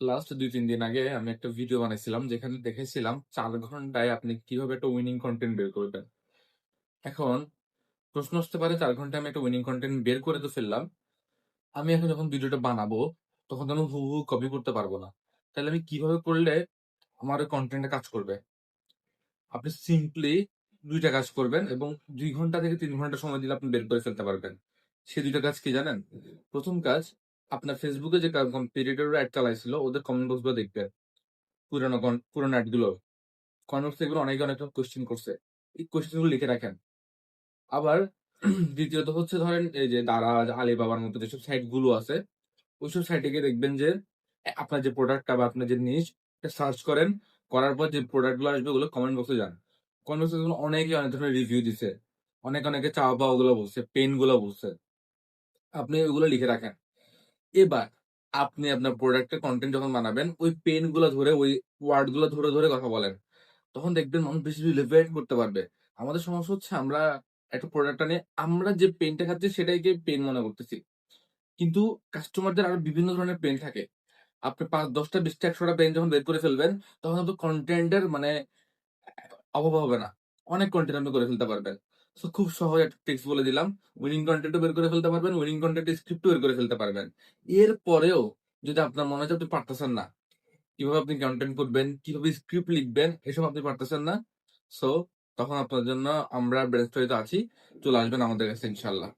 Last ২-৩ দিন আগে আমি একটা ভিডিও বানাইছিলাম যেখানে দেখেছিলাম ৪ ঘন্টায় আপনি কিভাবে একটা উইনিং কনটেন্ট বের করবেন। এখন প্রশ্ন আসতে পারে ৪ ঘন্টায় আমি একটা উইনিং কনটেন্ট বের করে তো ফেললাম। আমি এখন যখন ভিডিওটা বানাবো তখন তো আমি হুবহু কপি করতে পারব না। তাহলে আমি কিভাবে করলে আমার ওই কনটেন্টটা কাজ করবে? আপনি সিম্পলি ২ টা কাজ করবেন এবং ২ ঘন্টা থেকে ৩ ঘন্টা সময় দিলে আপনি বের করে ফেলতে পারবেন। সে ২ টা কাজ কি জানেন? ১ম কাজ, আপনার Facebook এ যে কম্পিটিটররা এড চালাইছিল ওদের কমেন্ট বক্স গুলো দেখবেন। পুরানো এড গুলো। কমেন্ট বক্সে এগুলো অনেকে অনেক রকম কোয়েশ্চেন করছে। এই কোয়েশ্চেন গুলো লিখে রাখেন। আবার দ্বিতীয়ত হচ্ছে ধরেন এই যে দারাজ, আলিবাবার মতো যেসব সাইট গুলো আছে, ওইসব সাইটে গিয়ে দেখবেন যে আপনার যে প্রোডাক্টটা বা আপনার যে নিশ এটা সার্চ করেন। করার পর যে প্রোডাক্ট গুলো আসবে ওগুলো কমেন্ট বক্সে যান। কমেন্ট বক্সে দেখবেন অনেকে অনেক ধরনের রিভিউ দিছে। অনেকে চাওয়া পাওয়া গুলো বলছে, পেইন গুলো বলছে। আপনি ওগুলো লিখে রাখেন। এবার আপনি আপনার প্রোডাক্টের কনটেন্ট যখন বানাবেন, ওই পেইন গুলা ধরে, ওই ওয়ার্ড গুলা ধরে কথা বলেন। তখন দেখবেন মানুষ বেশি রিলেভেন্ট করতে পারবে। আমাদের সমস্যা হচ্ছে আমরা একটা প্রোডাক্টটা নিয়ে আমরা যে পেইনটা খাচ্ছি সেটাইকে পেইন মনে করতেছি। কিন্তু কাস্টমারদের আরো বিভিন্ন ধরনের পেইন থাকে। আপনি ৫, ১০ টা, ২০ টা, ১০০ টা পেইন যখন বের করে ফেলবেন, তখন আপনার কনটেন্টের মানে অভাব হবে না। অনেক কনটেন্ট আপনি করে ফেলতে পারবেন। সো খুব সহজ একটা ট্রিক্স বলে দিলাম। উইনিং কনটেন্ট ও বের করে ফেলতে পারবেন, উইনিং কনটেন্ট স্ক্রিপ্ট ও বের করে ফেলতে পারবেন। এরপরেও যদি আপনার মনে হয় যে আপনি পারতেছেন না, কিভাবে আপনি কনটেন্ট করবেন, কিভাবে স্ক্রিপ্ট লিখবেন, এসব আপনি পারতেছেন না। সো তখন আপনার জন্য আমরা ব্রেন স্টোরিতে আছি। চলে আসবেন আমাদের কাছে ইনশাআল্লাহ।